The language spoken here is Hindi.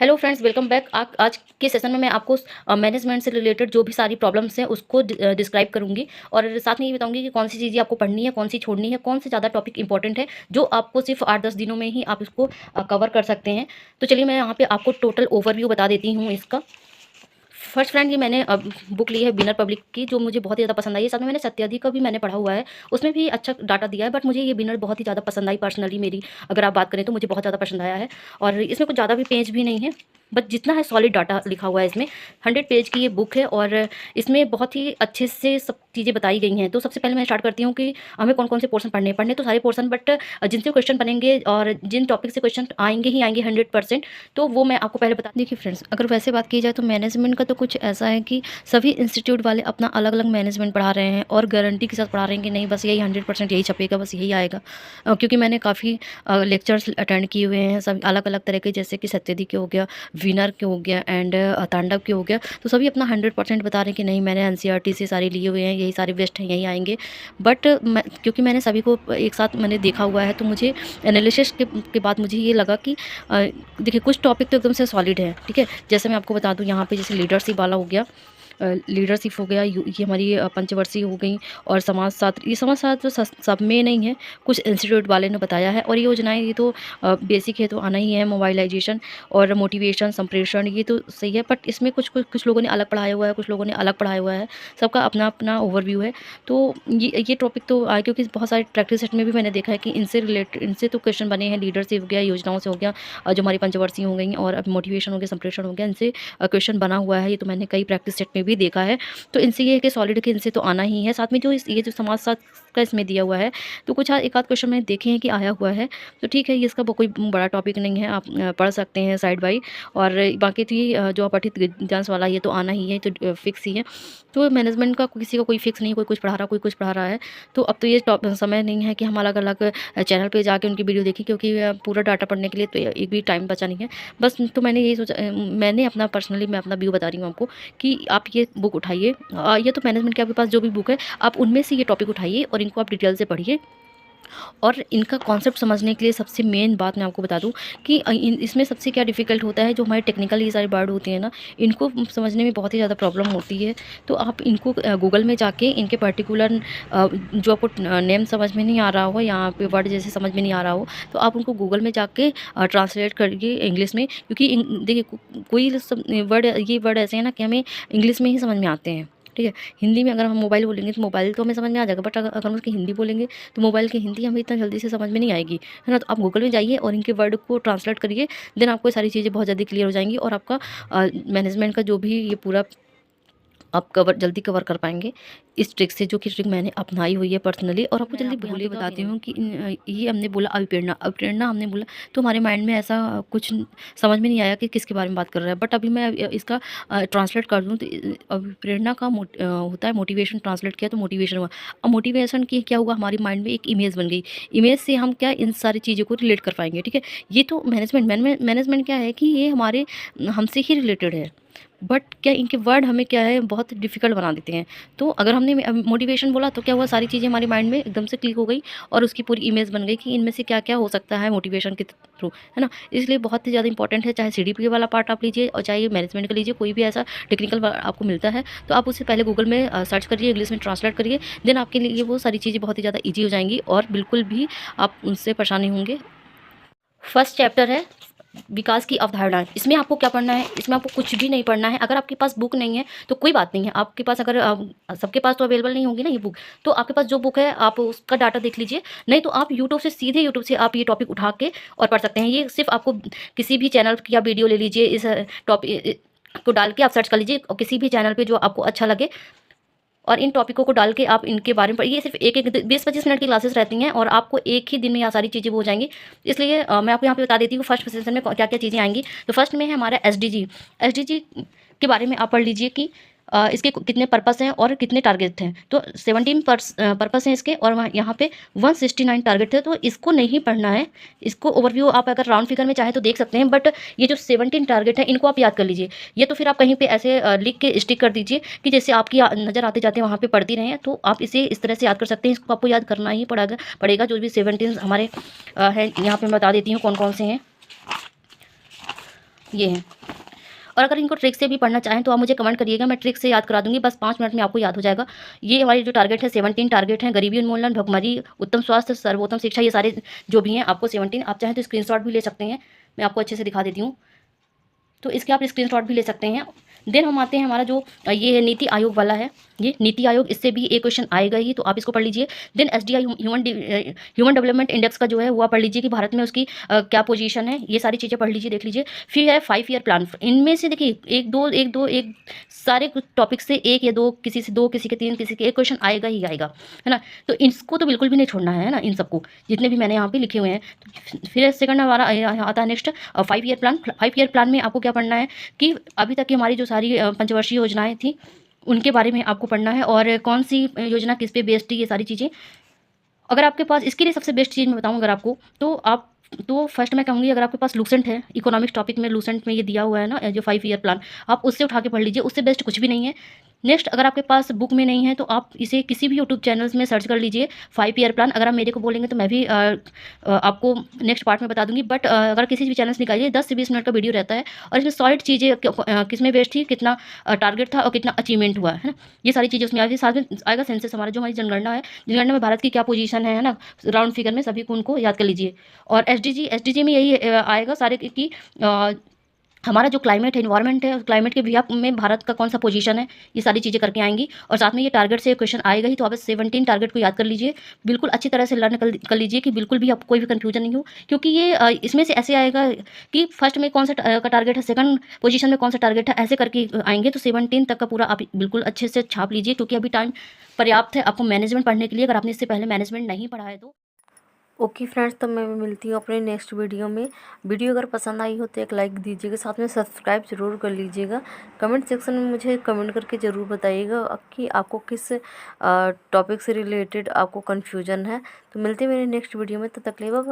Hello friends, welcome back. आज के सेशन में मैं आपको मैनेजमेंट से रिलेटेड जो भी सारी प्रॉब्लम्स हैं उसको डिस्क्राइब करूंगी और साथ में ये बताऊंगी कि कौन सी चीज़ें आपको पढ़नी है, कौन सी छोड़नी है, कौन से ज़्यादा टॉपिक इंपॉर्टेंट है जो आपको सिर्फ 8-10 दिनों में ही आप इसको कवर कर सकते हैं। तो चलिए मैं यहाँ पे आपको टोटल ओवरव्यू बता देती हूँ इसका। फर्स्ट फ्रेंड ये मैंने बुक ली है विनर पब्लिक की, जो मुझे बहुत ही ज़्यादा पसंद आई। साथ में मैंने सत्याधिक का भी मैंने पढ़ा हुआ है, उसमें भी अच्छा डाटा दिया है, बट मुझे ये विनर बहुत ही ज़्यादा पसंद आई पर्सनली। मेरी अगर आप बात करें तो मुझे बहुत ज़्यादा पसंद आया है और इसमें कुछ ज़्यादा भी पेज भी नहीं है, बट जितना है सॉलिड डाटा लिखा हुआ है इसमें। 100 पेज की ये बुक है और इसमें बहुत ही अच्छे से सब चीज़ें बताई गई हैं। तो सबसे पहले मैं स्टार्ट करती हूँ कि हमें कौन कौन से पोर्शन पढ़ने तो सारे पोर्शन, बट जिनसे क्वेश्चन बनेंगे और जिन टॉपिक से क्वेश्चन आएंगे ही आएंगे 100%, तो वो मैं आपको पहले बता। देखिए फ्रेंड्स, अगर वैसे बात की जाए तो मैनेजमेंट का तो कुछ ऐसा है कि सभी इंस्टीट्यूट वाले अपना अलग अलग मैनेजमेंट पढ़ा रहे हैं और गारंटी के साथ पढ़ा रहे हैं कि नहीं बस यही 100% यही छपेगा, बस यही आएगा। क्योंकि मैंने काफ़ी लेक्चर्स अटेंड किए हुए हैं सब अलग अलग तरह के, जैसे कि सत्यधिक के हो गया, विनर के हो गया एंड तांडव के हो गया। तो सभी अपना 100% बता रहे हैं कि नहीं मैंने एनसीईआरटी से सारे लिए हुए हैं, यही सारे बेस्ट हैं, यही आएंगे। बट क्योंकि मैंने सभी को एक साथ मैंने देखा हुआ है, तो मुझे एनालिसिस के बाद मुझे ये लगा कि देखिए कुछ टॉपिक तो एकदम से सॉलिड है, ठीक है। जैसे मैं आपको बता दूं यहाँ पे, जैसे लीडरशिप वाला हो गया, लीडरशिप हो गया, ये हमारी पंचवर्षीय हो गई, और समाज शास्त्र। ये समाज शास्त्र तो सब में नहीं है, कुछ इंस्टीट्यूट वाले ने बताया है। और ये योजनाएं ये तो बेसिक है, तो आना ही है। मोबाइलाइजेशन और मोटिवेशन संप्रेषण ये तो सही है, बट इसमें कुछ लोगों ने अलग पढ़ाया हुआ है, कुछ लोगों ने अलग पढ़ाया हुआ है, सबका अपना अपना ओवरव्यू है। तो ये टॉपिक तो क्योंकि बहुत सारे प्रैक्टिस सेट में भी मैंने देखा है कि इनसे तो क्वेश्चन बने हैं। लीडर से हो गया, योजनाओं से हो गया, जो हमारी पंचवर्षीय हो गई, और अब मोटिवेशन हो गया, संप्रेषण हो गया, इनसे क्वेश्चन बना हुआ है। ये तो मैंने कई प्रैक्टिस सेट में भी देखा है। तो इनसे ये है कि सॉलिड के इनसे तो आना ही है। साथ में जो ये जो समाज शास्त्र का इसमें दिया हुआ है, तो कुछ एक आध क्वेश्चन मैंने देखे हैं कि आया हुआ है। तो ठीक है, ये इसका कोई बड़ा टॉपिक नहीं है, आप पढ़ सकते हैं साइड बाई। और बाकी थी जो अपठित ज्ञान वाला, ये तो आना ही है, तो फिक्स ही है। तो मैनेजमेंट का किसी का कोई फिक्स नहीं, कोई कुछ पढ़ा रहा, कोई कुछ पढ़ा रहा है। तो अब तो ये समय नहीं है कि हम अलग अलग चैनल पे जाके उनकी वीडियो देखें, क्योंकि पूरा डाटा पढ़ने के लिए तो एक भी टाइम बचा नहीं है। बस तो मैंने यही सोचा, मैंने अपना पर्सनली मैं अपना व्यू बता रही हूँ आपको कि आप ये बुक उठाइए। ये तो मैनेजमेंट के आपके पास जो भी बुक है, आप उनमें से ये टॉपिक उठाइए और इनको आप डिटेल से पढ़िए। और इनका कॉन्सेप्ट समझने के लिए सबसे मेन बात मैं आपको बता दूं कि इसमें सबसे क्या डिफ़िकल्ट होता है, जो हमारे टेक्निकल ये सारी वर्ड होती है ना, इनको समझने में बहुत ही ज़्यादा प्रॉब्लम होती है। तो आप इनको गूगल में जाके इनके पर्टिकुलर जो आपको नेम समझ में नहीं आ रहा हो, यहाँ पे वर्ड जैसे समझ में नहीं आ रहा हो, तो आप उनको गूगल में जाके ट्रांसलेट करिए इंग्लिश में। क्योंकि देखिए कोई वर्ड, ये वर्ड ऐसे हैं ना कि हमें इंग्लिश में ही समझ में आते हैं, ठीक है। हिंदी में अगर हम मोबाइल बोलेंगे तो मोबाइल तो हमें समझ में आ जाएगा, बट अगर हम उसकी हिंदी बोलेंगे तो मोबाइल की हिंदी हमें इतना जल्दी से समझ में नहीं आएगी, है ना। तो आप गूगल में जाइए और इनके वर्ड को ट्रांसलेट करिए, देन आपको ये सारी चीज़ें बहुत जल्दी क्लियर हो जाएंगी और आपका मैनेजमेंट का जो भी ये पूरा आप जल्दी कवर कर पाएंगे इस ट्रिक से, जो कि ट्रिक मैंने अपनाई हुई है पर्सनली। और आपको जल्दी भूल बताती हूँ कि ये हमने बोला अभिप्रेरणा हमने बोला, तो हमारे माइंड में ऐसा कुछ समझ में नहीं आया कि किसके बारे में बात कर रहा है। बट अभी मैं इसका ट्रांसलेट कर दूँ तो अभिप्रेरणा का होता है मोटिवेशन, ट्रांसलेट किया तो मोटिवेशन हुआ। अब मोटिवेशन की क्या हुआ, हमारी माइंड में एक इमेज बन गई, इमेज से हम क्या इन सारी चीज़ों को रिलेट कर पाएंगे, ठीक है। ये तो मैनेजमेंट क्या है कि ये हमारे हमसे ही रिलेटेड है, बट क्या इनके वर्ड हमें क्या है बहुत डिफ़िकल्ट बना देते हैं। तो अगर हमने मोटिवेशन बोला तो क्या हुआ, सारी चीज़ें हमारी माइंड में एकदम से क्लिक हो गई और उसकी पूरी इमेज बन गई कि इनमें से क्या क्या हो सकता है मोटिवेशन के थ्रू, है ना। इसलिए बहुत ही ज़्यादा इंपॉर्टेंट है, चाहे सीडीपी वाला पार्ट आप लीजिए और चाहे मैनेजमेंट का लीजिए, कोई भी ऐसा टेक्निकल आपको मिलता है तो आप उससे पहले गूगल में सर्च करिए, इंग्लिश में ट्रांसलेट करिए, देन आपके लिए वो सारी चीज़ें बहुत ही ज़्यादा ईजी हो जाएंगी और बिल्कुल भी आप उनसे परेशानी होंगे। फर्स्ट चैप्टर है विकास की अवधारणाएं। इसमें आपको क्या पढ़ना है, इसमें आपको कुछ भी नहीं पढ़ना है। अगर आपके पास बुक नहीं है तो कोई बात नहीं है, आपके पास अगर सबके पास तो अवेलेबल नहीं होगी ना ये बुक, तो आपके पास जो बुक है आप उसका डाटा देख लीजिए। नहीं तो आप यूट्यूब से सीधे यूट्यूब से आप ये टॉपिक उठा के और पढ़ सकते हैं। ये सिर्फ आपको किसी भी चैनल की आप वीडियो ले लीजिए, इस टॉपिक को डाल के आप सर्च कर लीजिए और किसी भी चैनल पर जो आपको अच्छा लगे, और इन टॉपिकों को डाल के आप इनके बारे में ये सिर्फ एक 20-25 मिनट की क्लासेस रहती हैं और आपको एक ही दिन में यह सारी चीज़ें हो जाएंगी। इसलिए मैं आपको यहाँ पे बता देती हूँ फर्स्ट सेशन में क्या क्या चीज़ें आएंगी। तो फर्स्ट में है हमारा एसडीजी के बारे में आप पढ़ लीजिए कि इसके कितने पर्पस हैं और कितने टारगेट हैं। तो 17 पर्पस हैं इसके, और यहाँ पे 169 टारगेट थे। तो इसको नहीं पढ़ना है, इसको ओवरव्यू आप अगर राउंड फिगर में चाहे तो देख सकते हैं, बट ये जो 17 टारगेट है इनको आप याद कर लीजिए। ये तो फिर आप कहीं पे ऐसे लिख के स्टिक कर दीजिए कि जैसे आपकी नज़र आते जाते वहाँ पे पढ़ती रहें, तो आप इसे इस तरह से याद कर सकते हैं। इसको आपको याद करना ही पड़ेगा। जो भी 17 हमारे हैं यहाँ पर मैं बता देती हूँ कौन कौन से हैं। ये हैं। और अगर इनको ट्रिक से भी पढ़ना चाहें तो आप मुझे कमेंट करिएगा, मैं ट्रिक से याद करा दूँगी, बस 5 मिनट में आपको याद हो जाएगा। ये हमारी जो टारगेट है 17 टारगेट हैं, गरीबी उन्मूलन, भुखमरी, उत्तम स्वास्थ्य, सर्वोत्तम शिक्षा, ये सारे जो भी हैं आपको 17, आप चाहें तो स्क्रीनशॉट भी ले सकते हैं। मैं आपको अच्छे से दिखा देती हूँ। तो इसके आप स्क्रीनशॉट भी ले सकते हैं। देन हम आते हैं हमारा जो ये है नीति आयोग वाला है, ये नीति आयोग, इससे भी एक क्वेश्चन आएगा ही, तो आप इसको पढ़ लीजिए। Then SDI human development index का जो है वो आप पढ़ लीजिए कि भारत में उसकी क्या पोजीशन है, ये सारी चीज़ें पढ़ लीजिए, देख लीजिए। फिर है 5 ईयर प्लान, इनमें से देखिए एक सारे टॉपिक से एक या दो, किसी से दो, किसी के तीन, किसी के एक क्वेश्चन आएगा ही आएगा, है ना। तो इसको तो बिल्कुल भी नहीं छोड़ना है ना, इन सबको जितने भी मैंने यहाँ पे लिखे हुए हैं। तो फिर सेकंड हमारा आता है next 5 year plan. 5 year plan में आपको क्या पढ़ना है कि अभी तक की हमारी जो सारी पंचवर्षीय योजनाएं थी उनके बारे में आपको पढ़ना है, और कौन सी योजना किस पे बेस्ड थी, ये सारी चीज़ें। अगर आपके पास इसके लिए सबसे बेस्ट चीज़ मैं बताऊँ अगर आपको, तो फर्स्ट मैं कहूँगी, अगर आपके पास लूसेंट है, इकोनॉमिक्स टॉपिक में लूसेंट में ये दिया हुआ है ना जो 5 ईयर प्लान, आप उससे उठा के पढ़ लीजिए, उससे बेस्ट कुछ भी नहीं है। नेक्स्ट, अगर आपके पास बुक में नहीं है तो आप इसे किसी भी यूट्यूब चैनल्स में सर्च कर लीजिए 5 ईयर प्लान। अगर आप मेरे को बोलेंगे तो मैं भी आपको नेक्स्ट पार्ट में बता दूंगी, बट अगर किसी भी चैनल से निकालिए 10 से 20 मिनट का वीडियो रहता है, और इसमें सॉलिड चीज़ें किस में बेस्ट थी, कितना टारगेट था और कितना अचीवमेंट हुआ है ना, ये सारी चीज़ें उसमें आएगी। साथ में आएगा सेंसस, हमारा जो हमारी जनगणना है, जनगणना में भारत की क्या पोजीशन है ना, राउंड फिगर में सभी को उनको याद कर लीजिए। और एसडीजी में यही आएगा सारे कि हमारा जो क्लाइमेट है, इन्वायरमेंट है, क्लाइमेट के बिहाफ में भारत का कौन सा पोजीशन है, ये सारी चीज़ें करके आएंगी। और साथ में ये टारगेट से क्वेश्चन आएगा ही, तो आप 17 टारगेट को याद कर लीजिए, बिल्कुल अच्छी तरह से लर्न कर लीजिए कि बिल्कुल भी आपको कोई भी कन्फ्यूजन नहीं हो, क्योंकि ये इसमें से ऐसे आएगा कि फर्स्ट में कौन सा का टारगेट है, सेकंड पोजीशन में कौन सा टारगेट है, ऐसे करके आएंगे। तो 17 तक का पूरा आप बिल्कुल अच्छे से छाप लीजिए, क्योंकि अभी टाइम पर्याप्त है आपको मैनेजमेंट पढ़ने के लिए, अगर आपने इससे पहले मैनेजमेंट नहीं पढ़ा है तो। ओके फ्रेंड्स, तो मैं मिलती हूँ अपने नेक्स्ट वीडियो में। वीडियो अगर पसंद आई हो तो एक लाइक दीजिएगा, साथ में सब्सक्राइब ज़रूर कर लीजिएगा। कमेंट सेक्शन में मुझे कमेंट करके ज़रूर बताइएगा कि आपको किस टॉपिक से रिलेटेड आपको कन्फ्यूजन है। तो मिलते हैं मेरे नेक्स्ट वीडियो में, तब तक के लिए बाय बाय।